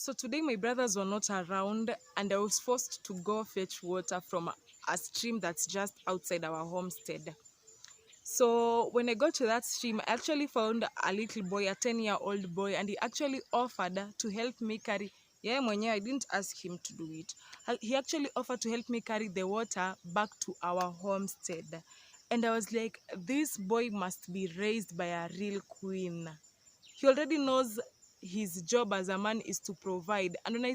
So today my brothers were not around and I was forced to go fetch water from a stream that's just outside our homestead. So when I got to that stream, I actually found a little boy, a 10-year-old boy, and he actually offered to help me carry. Yeah, mwenyewe, I didn't ask him to do it. He actually offered to help me carry the water back to our homestead. And I was like, this boy must be raised by a real queen. He already knows his job as a man is to provide. And when I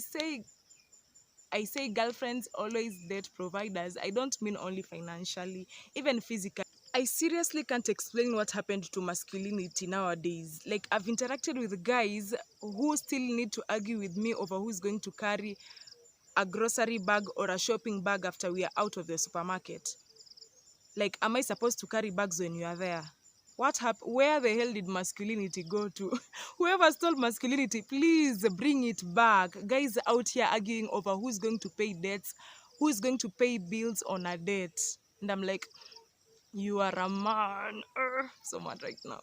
say girlfriends always date providers, I don't mean only financially, even physically. I seriously can't explain what happened to masculinity nowadays. Like, I've interacted with guys who still need to argue with me over who's going to carry a grocery bag or a shopping bag after we are out of the supermarket. Like, am I supposed to carry bags when you are there? What happened? Where the hell did masculinity go to? Whoever stole masculinity, please bring it back. Guys out here arguing over who's going to pay debts, who's going to pay bills on a debt. And I'm like, you are a man. So mad right now.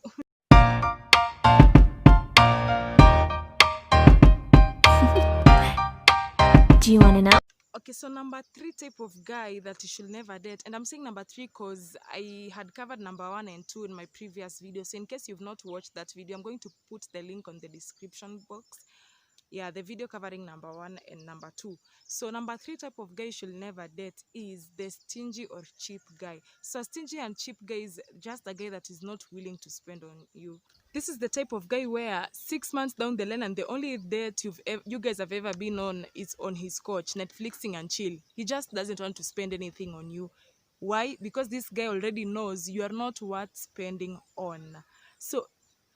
Do you want to know? Okay, so number 3 type of guy that you should never date. And I'm saying number 3 because I had covered number 1 and 2 in my previous video. So in case you've not watched that video, I'm going to put the link on the description box. Yeah, the video covering number 1 and number 2. So number 3 type of guy you should never date is the stingy or cheap guy. So stingy and cheap guy is just a guy that is not willing to spend on you. This is the type of guy where 6 months down the line and the only date you guys have ever been on is on his couch, Netflixing and chill. He just doesn't want to spend anything on you. Why? Because this guy already knows you are not worth spending on. So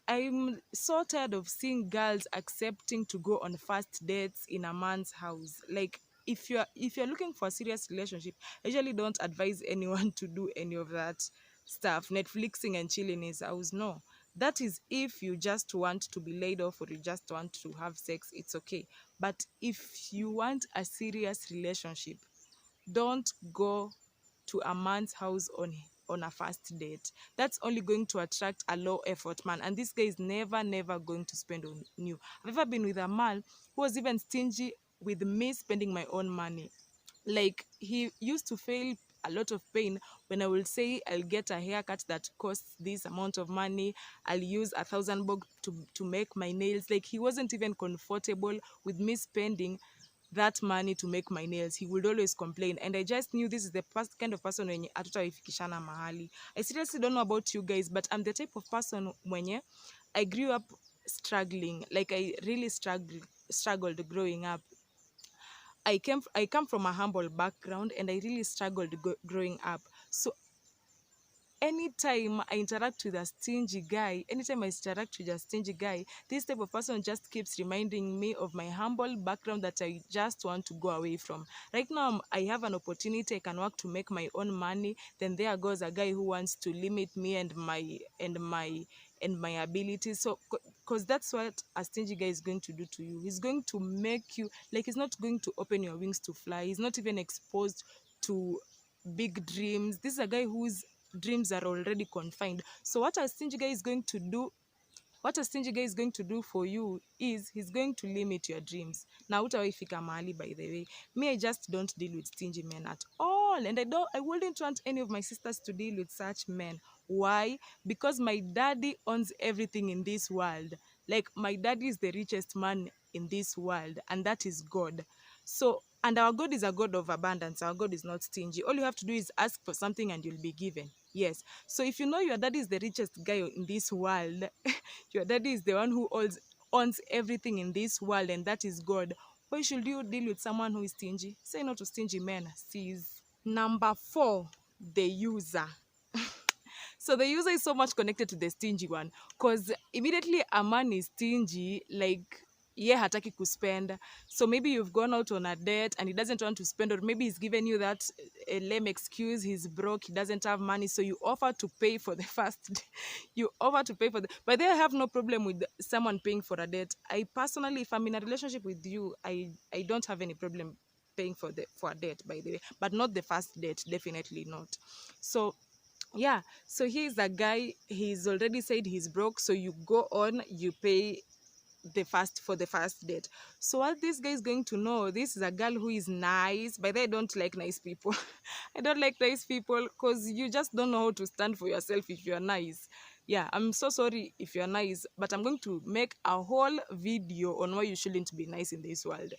I'm so tired of seeing girls accepting to go on first dates in a man's house. Like, if you're looking for a serious relationship, I usually don't advise anyone to do any of that stuff. Netflixing and chilling in his house. No. That is if you just want to be laid off or you just want to have sex, it's okay. But if you want a serious relationship, don't go to a man's house on a first date. That's only going to attract a low effort man, and this guy is never going to spend on you. I've ever been with a man who was even stingy with me spending my own money. Like, he used to feel a lot of pain when I will say I'll get a haircut that costs this amount of money, I'll use 1,000 bob to make my nails. Like, he wasn't even comfortable with me spending that money to make my nails. He would always complain, and I just knew this is the kind of person when hatutaifikishana mahali. I seriously don't know about you guys, but I'm the type of person when I grew up struggling. Like, I really struggled growing up. I come from a humble background, and I really struggled growing up. So anytime I interact with a stingy guy, this type of person just keeps reminding me of my humble background that I just want to go away from. Right now, I have an opportunity. I can work to make my own money. Then there goes a guy who wants to limit me and my abilities. So, because that's what a stingy guy is going to do to you. He's going to make you, like, he's not going to open your wings to fly. He's not even exposed to big dreams. This is a guy whose dreams are already confined. So what a stingy guy is going to do for you is he's going to limit your dreams. Now, utawaifika mahali, by the way. Me, I just don't deal with stingy men at all, and I wouldn't want any of my sisters to deal with such men. Why? Because my daddy owns everything in this world. Like, my daddy is the richest man in this world, and that is God. So, and our God is a God of abundance. Our God is not stingy. All you have to do is ask for something and you'll be given. Yes. So if you know your daddy is the richest guy in this world, your daddy is the one who owns everything in this world, and that is God, why should you deal with someone who is stingy? Say no to stingy men, sis. Number 4, the user. So the user is so much connected to the stingy one, because immediately a man is stingy, like, hataki kuspend. So maybe you've gone out on a date and he doesn't want to spend, or maybe he's given you that lame excuse, he's broke, he doesn't have money, so you offer to pay for the first you offer to pay for the but they have no problem with someone paying for a date. I personally, if I'm in a relationship with you, I don't have any problem paying for a date, by the way, but not the first date, definitely not. So yeah, so he's a guy, he's already said he's broke, so you go on, you pay for the first date. So what this guy is going to know, this is a girl who is nice. By the way, I don't like nice people. I don't like nice people because you just don't know how to stand for yourself if you're nice. Yeah, I'm so sorry if you're nice, but I'm going to make a whole video on why you shouldn't be nice in this world.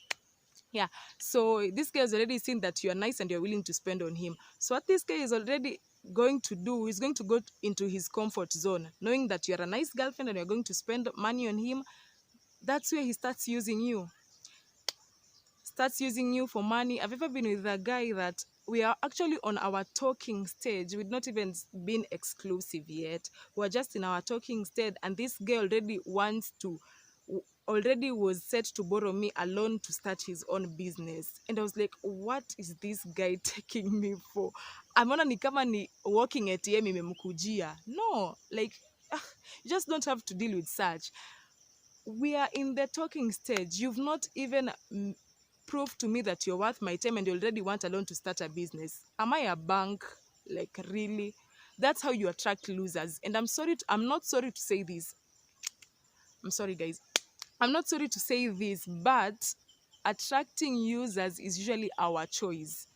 Yeah, so this guy has already seen that you're nice and you're willing to spend on him. So what this guy is already going to do is going to go into his comfort zone, knowing that you're a nice girlfriend and you're going to spend money on him. That's where he starts using you. Starts using you for money. I've ever been with a guy that we are actually on our talking stage. We've not even been exclusive yet. We're just in our talking stage, and this guy already was set to borrow me a loan to start his own business. And I was like, what is this guy taking me for? Ameona ni kama ni walking ATM imemkujia. No, like, you just don't have to deal with such. We are in the talking stage. You've not even proved to me that you're worth my time, and you already want a loan to start a business. Am I a bank? Like, really? That's how you attract losers. And I'm not sorry to say this. I'm sorry, guys. I'm not sorry to say this, but attracting users is usually our choice.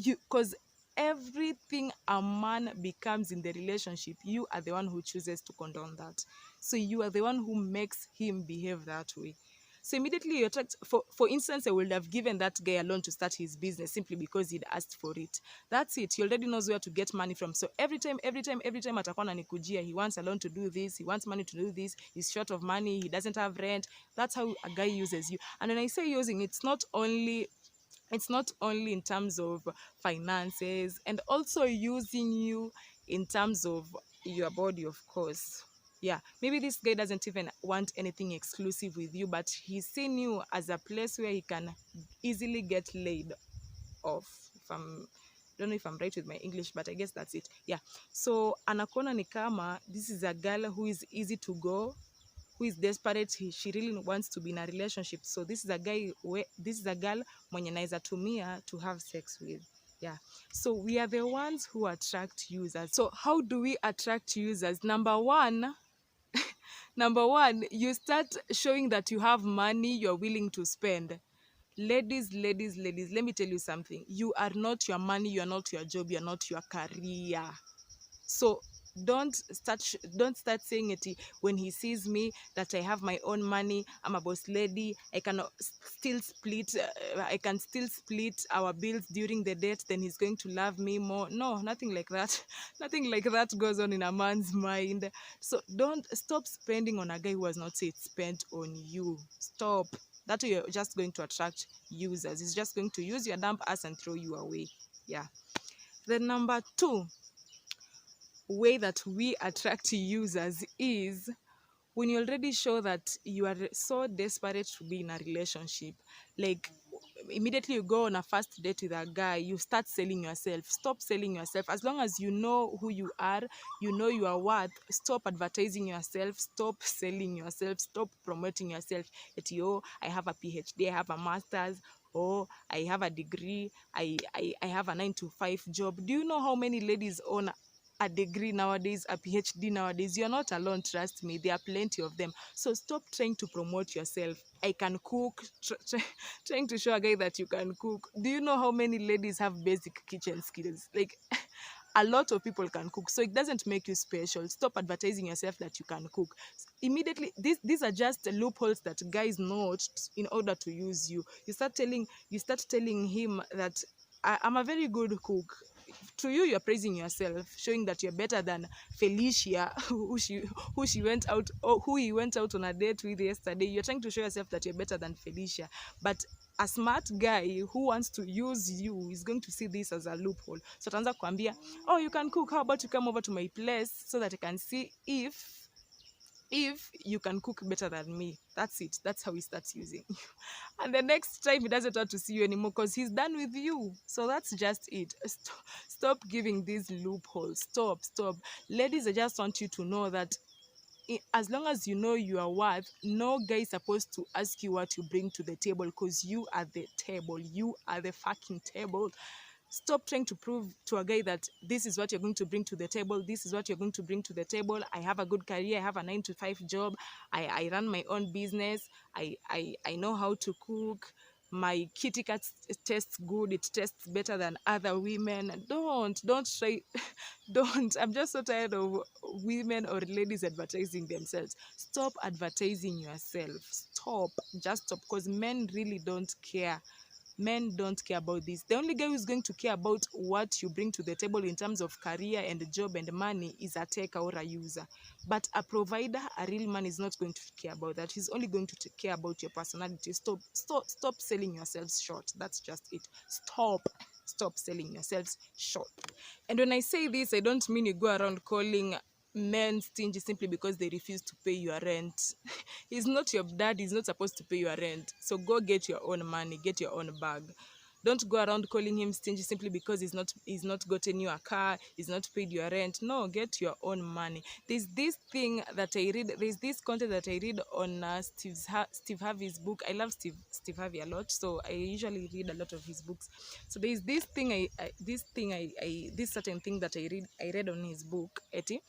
Because everything a man becomes in the relationship, you are the one who chooses to condone that. So you are the one who makes him behave that way. So immediately you attract, for instance, I would have given that guy a loan to start his business simply because he'd asked for it. That's it. He already knows where to get money from. So every time atakuwa ananikujia, he wants a loan to do this, he wants money to do this, he's short of money, he doesn't have rent. That's how a guy uses you. And when I say using, it's not only in terms of finances, and also using you in terms of your body, of course. Yeah, maybe this guy doesn't even want anything exclusive with you, but he's seen you as a place where he can easily get laid off. If I'm don't know if I'm right with my English, but I guess that's it. Yeah, so anakuona ni kama this is a girl who is easy to go, who is desperate. She really wants to be in a relationship. So this is a girl mwenye naweza tumia to have sex with. Yeah, so we are the ones who attract users. So how do we attract users? Number one, you start showing that you have money you're willing to spend. Ladies, let me tell you something. You are not your money, you are not your job, you are not your career. So don't start saying it when he sees me that I have my own money, I'm a boss lady, I can still split our bills during the date, then he's going to love me more. No, nothing like that. Nothing like that goes on in a man's mind. So stop spending on a guy who has not said spent on you. Stop. That way you're just going to attract users. He's just going to use your dump ass and throw you away. Yeah. Then number 2 way that we attract users is when you already show that you are so desperate to be in a relationship. Like, immediately you go on a first date with a guy, you start selling yourself. Stop selling yourself. As long as you know who you are, you know your worth, stop advertising yourself, stop selling yourself, stop promoting yourself. Oh, I have a PhD, I have a master's, oh, I have a degree, I have a 9 to 5 job. Do you know how many ladies own a degree nowadays, a PhD nowadays? You're not alone, trust me. There are plenty of them. So stop trying to promote yourself. I can cook, trying to show a guy that you can cook. Do you know how many ladies have basic kitchen skills? Like, a lot of people can cook, so it doesn't make you special. Stop advertising yourself that you can cook. Immediately, these are just loopholes that guys note in order to use you. You start telling him that I'm a very good cook. To you, you're praising yourself, showing that you're better than Felicia, who he went out on a date with yesterday. You're trying to show yourself that you're better than Felicia, but a smart guy who wants to use you is going to see this as a loophole. So ataanza kuambia, oh, you can cook, how about you come over to my place so that I can see if you can cook better than me. That's it. That's how he starts using you. And the next time he doesn't want to see you anymore because he's done with you. So that's just it. Stop giving these loopholes. Stop. Ladies, I just want you to know that as long as you know your worth, no guy is supposed to ask you what you bring to the table, because you are the table. You are the fucking table. Stop trying to prove to a guy that this is what you're going to bring to the table. This is what you're going to bring to the table. I have a good career. I have a 9 to 5 job. I run my own business. I know how to cook. My kitty cat tastes good. It tastes better than other women. Don't try. Don't. I'm just so tired of women or ladies advertising themselves. Stop advertising yourself. Stop. Just stop, because men really don't care. Men don't care about this. The only guy who's going to care about what you bring to the table in terms of career and job and money is a taker or a user. But a provider, a real man, is not going to care about that. He's only going to care about your personality. Stop selling yourselves short. That's just it. Stop selling yourselves short. And when I say this, I don't mean you go around calling men stingy simply because they refuse to pay your rent. He's not your dad. He's not supposed to pay your rent. So go get your own money, get your own bag. Don't go around calling him stingy simply because he's not gotten you a car, he's not paid your rent. No, get your own money. There's this thing that I read. There's this content that I read on Steve Harvey's book. I love Steve Harvey a lot, so I usually read a lot of his books. So there's this thing this certain thing that I read on his book. Eti,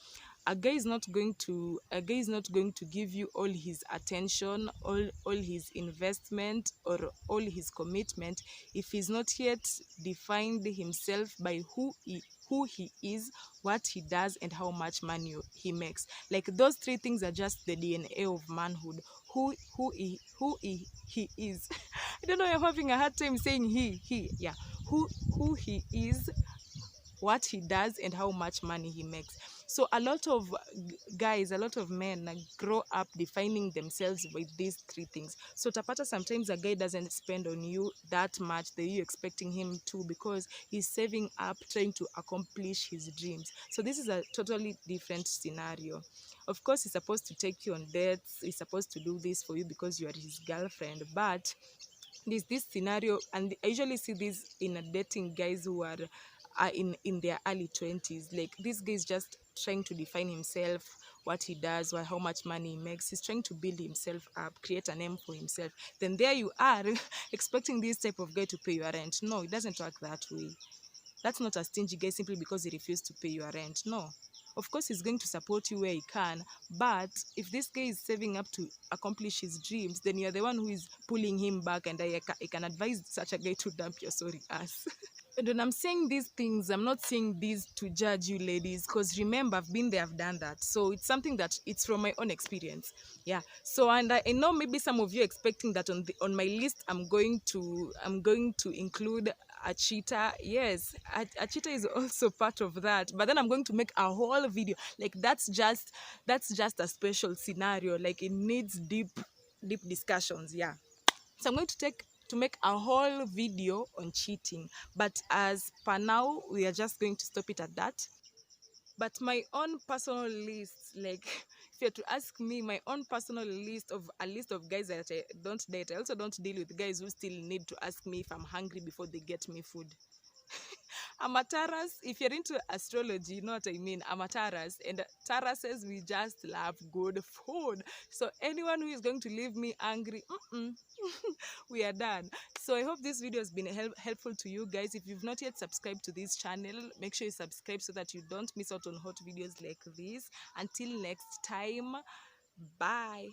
a guy is not going to give you all his attention, all his investment, or all his commitment if he's not yet defined himself by who he is, what he does, and how much money he makes. Like, those three things are just the DNA of manhood. Who he is. I don't know, I'm having a hard time saying he. Yeah. Who he is, what he does, and how much money he makes. So a lot of guys, a lot of men grow up defining themselves with these three things. So tapata, sometimes a guy doesn't spend on you that much that you're expecting him to, because he's saving up, trying to accomplish his dreams. So this is a totally different scenario. Of course, he's supposed to take you on dates, he's supposed to do this for you because you are his girlfriend, but there's this scenario, and I usually see this in dating guys who are in their early 20s. Like, this guy is just trying to define himself, what he does, how much money he makes. He's trying to build himself up, create a name for himself. Then there you are expecting this type of guy to pay your rent. No, it doesn't work that way. That's not a stingy guy simply because he refused to pay your rent. No. Of course, he's going to support you where he can, but if this guy is saving up to accomplish his dreams, then you're the one who is pulling him back, and I can advise such a guy to dump your sorry ass. And when I'm saying these things, I'm not saying these to judge you ladies, because remember, I've been there, I've done that. So it's something that it's from my own experience. Yeah. So, and I know maybe some of you are expecting that on my list I'm going to include a cheater. Yes, a cheater is also part of that. But then I'm going to make a whole video. Like, that's just a special scenario. Like, it needs deep discussions. Yeah. So I'm going to make a whole video on cheating, but as per now, we are just going to stop it at that. But my own personal list, like, if you're to ask me, my own personal list of a list of guys that I don't date. I also don't deal with guys who still need to ask me if I'm hungry before they get me food. I'm a Taurus. If you're into astrology, you know what I mean. I'm a Taurus, and Taurus says we just love good food. So anyone who is going to leave me angry, we are done. So I hope this video has been helpful to you guys. If you've not yet subscribed to this channel, make sure you subscribe so that you don't miss out on hot videos like this. Until next time, bye.